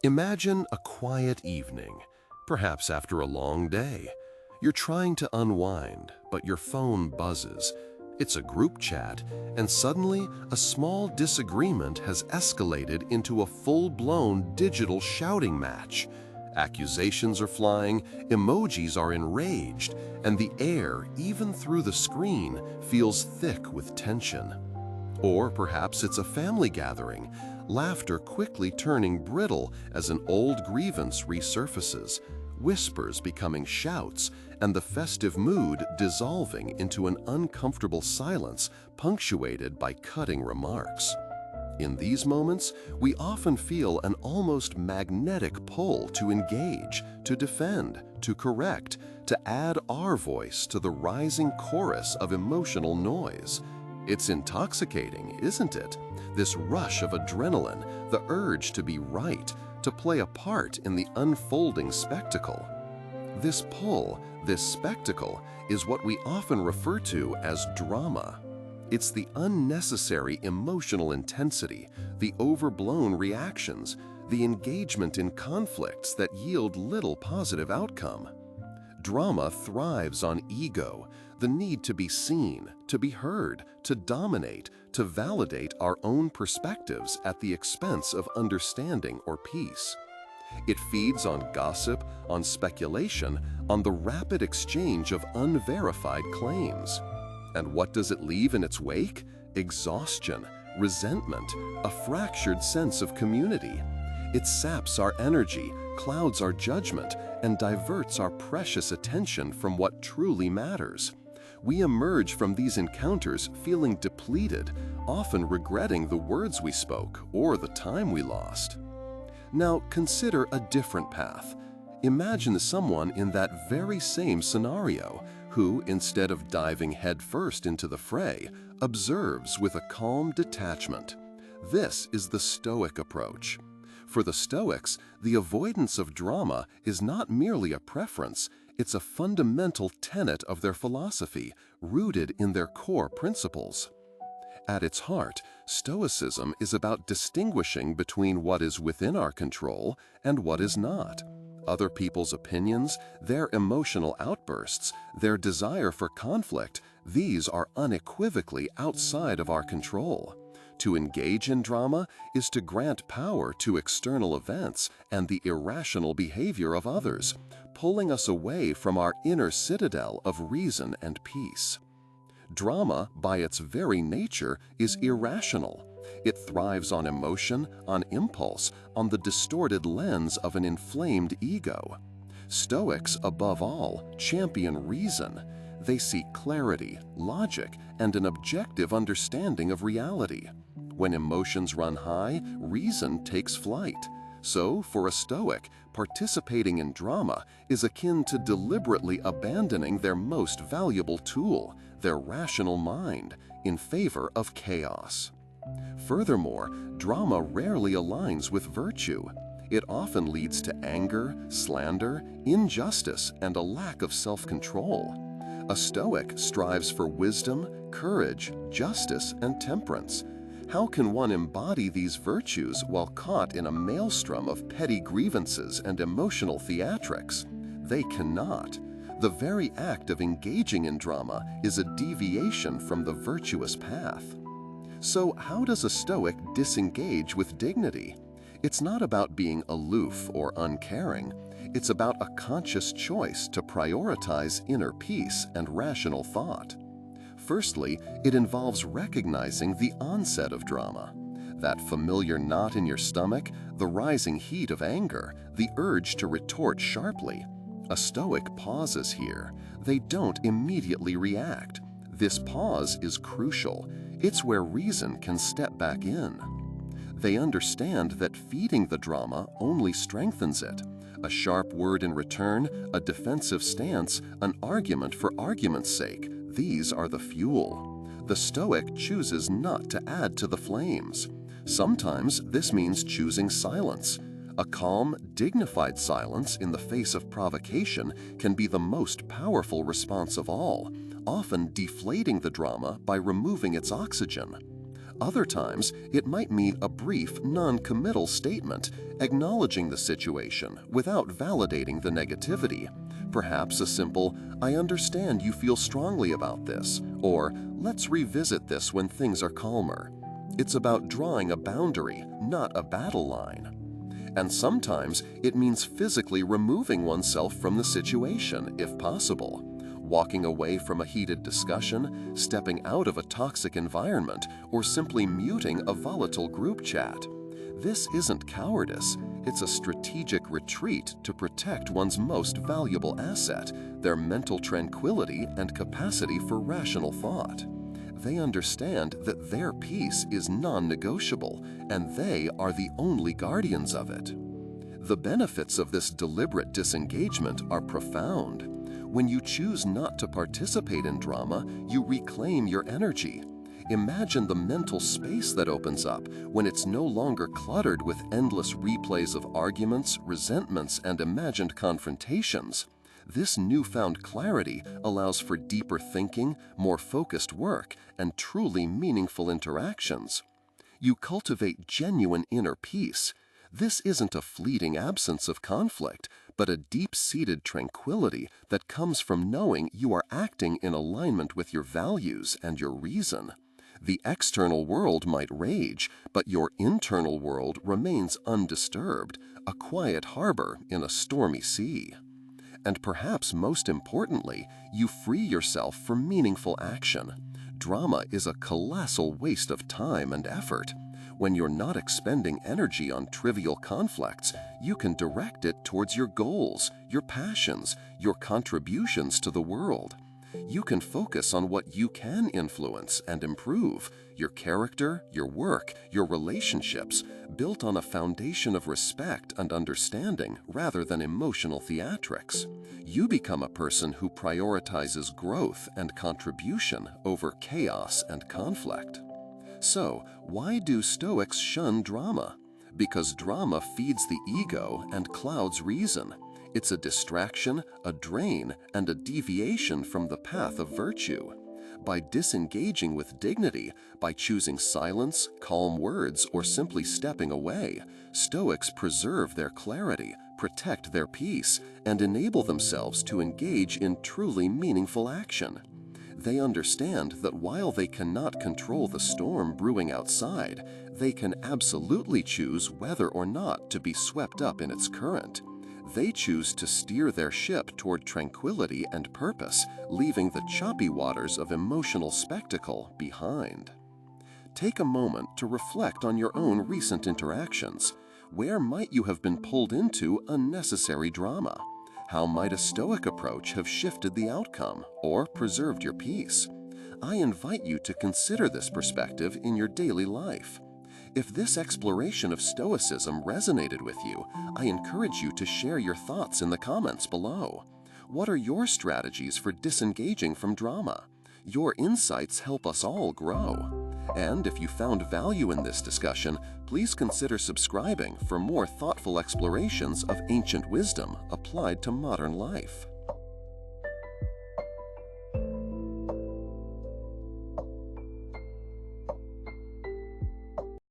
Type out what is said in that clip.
Imagine a quiet evening, perhaps after a long day. You're trying to unwind, but your phone buzzes. It's a group chat, and suddenly a small disagreement has escalated into a full-blown digital shouting match. Accusations are flying, emojis are enraged, and the air, even through the screen, feels thick with tension. Or perhaps it's a family gathering, laughter quickly turning brittle as an old grievance resurfaces, whispers becoming shouts, and the festive mood dissolving into an uncomfortable silence punctuated by cutting remarks. In these moments, we often feel an almost magnetic pull to engage, to defend, to correct, to add our voice to the rising chorus of emotional noise. It's intoxicating, isn't it? This rush of adrenaline, the urge to be right, to play a part in the unfolding spectacle. This pull, this spectacle, is what we often refer to as drama. It's the unnecessary emotional intensity, the overblown reactions, the engagement in conflicts that yield little positive outcome. Drama thrives on ego, the need to be seen, to be heard, to dominate, to validate our own perspectives at the expense of understanding or peace. It feeds on gossip, on speculation, on the rapid exchange of unverified claims. And what does it leave in its wake? Exhaustion, resentment, a fractured sense of community. It saps our energy, clouds our judgment, and diverts our precious attention from what truly matters. We emerge from these encounters feeling depleted, often regretting the words we spoke or the time we lost. Now consider a different path. Imagine someone in that very same scenario who, instead of diving headfirst into the fray, observes with a calm detachment. This is the Stoic approach. For the Stoics, the avoidance of drama is not merely a preference, it's a fundamental tenet of their philosophy, rooted in their core principles. At its heart, Stoicism is about distinguishing between what is within our control and what is not. Other people's opinions, their emotional outbursts, their desire for conflict, these are unequivocally outside of our control. To engage in drama is to grant power to external events and the irrational behavior of others, pulling us away from our inner citadel of reason and peace. Drama, by its very nature, is irrational. It thrives on emotion, on impulse, on the distorted lens of an inflamed ego. Stoics, above all, champion reason. They seek clarity, logic, and an objective understanding of reality. When emotions run high, reason takes flight. So, for a Stoic, participating in drama is akin to deliberately abandoning their most valuable tool, their rational mind, in favor of chaos. Furthermore, drama rarely aligns with virtue. It often leads to anger, slander, injustice, and a lack of self-control. A Stoic strives for wisdom, courage, justice, and temperance. How can one embody these virtues while caught in a maelstrom of petty grievances and emotional theatrics? They cannot. The very act of engaging in drama is a deviation from the virtuous path. So how does a Stoic disengage with dignity? It's not about being aloof or uncaring. It's about a conscious choice to prioritize inner peace and rational thought. Firstly, it involves recognizing the onset of drama. That familiar knot in your stomach, the rising heat of anger, the urge to retort sharply. A Stoic pauses here. They don't immediately react. This pause is crucial. It's where reason can step back in. They understand that feeding the drama only strengthens it. A sharp word in return, a defensive stance, an argument for argument's sake, these are the fuel. The Stoic chooses not to add to the flames. Sometimes this means choosing silence. A calm, dignified silence in the face of provocation can be the most powerful response of all, often deflating the drama by removing its oxygen. Other times, it might mean a brief, non-committal statement, acknowledging the situation without validating the negativity. Perhaps a simple, "I understand you feel strongly about this," or "Let's revisit this when things are calmer." It's about drawing a boundary, not a battle line. And sometimes it means physically removing oneself from the situation, if possible. Walking away from a heated discussion, stepping out of a toxic environment, or simply muting a volatile group chat. This isn't cowardice, it's a strategic retreat to protect one's most valuable asset, their mental tranquility and capacity for rational thought. They understand that their peace is non-negotiable, and they are the only guardians of it. The benefits of this deliberate disengagement are profound. When you choose not to participate in drama, you reclaim your energy. Imagine the mental space that opens up when it's no longer cluttered with endless replays of arguments, resentments, and imagined confrontations. This newfound clarity allows for deeper thinking, more focused work, and truly meaningful interactions. You cultivate genuine inner peace. This isn't a fleeting absence of conflict, but a deep-seated tranquility that comes from knowing you are acting in alignment with your values and your reason. The external world might rage, but your internal world remains undisturbed, a quiet harbor in a stormy sea. And perhaps most importantly, you free yourself for meaningful action. Drama is a colossal waste of time and effort. When you're not expending energy on trivial conflicts, you can direct it towards your goals, your passions, your contributions to the world. You can focus on what you can influence and improve, your character, your work, your relationships, built on a foundation of respect and understanding rather than emotional theatrics. You become a person who prioritizes growth and contribution over chaos and conflict. So, why do Stoics shun drama? Because drama feeds the ego and clouds reason. It's a distraction, a drain, and a deviation from the path of virtue. By disengaging with dignity, by choosing silence, calm words, or simply stepping away, Stoics preserve their clarity, protect their peace, and enable themselves to engage in truly meaningful action. They understand that while they cannot control the storm brewing outside, they can absolutely choose whether or not to be swept up in its current. They choose to steer their ship toward tranquility and purpose, leaving the choppy waters of emotional spectacle behind. Take a moment to reflect on your own recent interactions. Where might you have been pulled into unnecessary drama? How might a Stoic approach have shifted the outcome or preserved your peace? I invite you to consider this perspective in your daily life. If this exploration of Stoicism resonated with you, I encourage you to share your thoughts in the comments below. What are your strategies for disengaging from drama? Your insights help us all grow. And if you found value in this discussion, please consider subscribing for more thoughtful explorations of ancient wisdom applied to modern life.